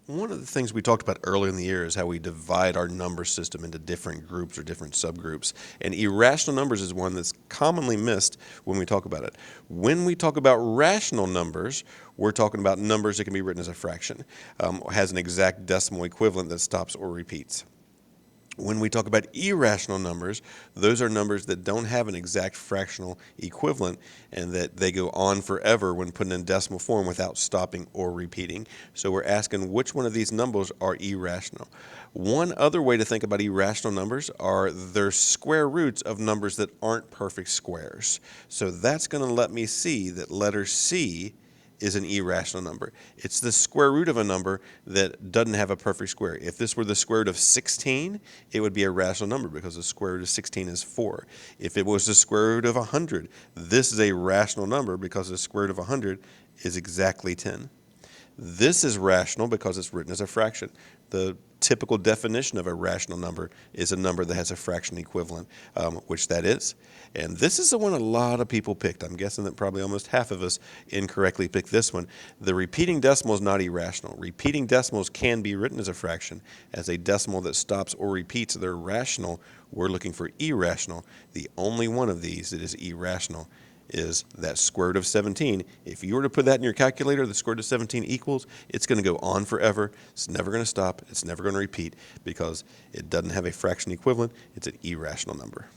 One of the things we talked about earlier in the year is how we divide our number system into different groups or different subgroups. And irrational numbers is one that's commonly missed when we talk about it. When we talk about rational numbers, we're talking about numbers that can be written as a fraction, has an exact decimal equivalent that stops or repeats. When we talk about irrational numbers, those are numbers that don't have an exact fractional equivalent and that they go on forever when put in decimal form without stopping or repeating. So we're asking which one of these numbers are irrational. One other way to think about irrational numbers are they're square roots of numbers that aren't perfect squares. So that's going to let me see that letter C is an irrational number. It's the square root of a number that doesn't have a perfect square. If this were the square root of 16, it would be a rational number because the square root of 16 is 4. If it was the square root of 100, this is a rational number because the square root of 100 is exactly 10. This is rational because it's written as a fraction. The typical definition of a rational number is a number that has a fraction equivalent, which that is. And this is the one a lot of people picked. I'm guessing that probably almost half of us incorrectly picked this one. The repeating decimal is not irrational. Repeating decimals can be written as a fraction. As a decimal that stops or repeats, they're rational. We're looking for irrational. The only one of these that is irrational is that square root of 17. If you were to put that in your calculator, the square root of 17 equals, it's going to go on forever. It's never going to stop. It's never going to repeat because it doesn't have a fraction equivalent. It's an irrational number.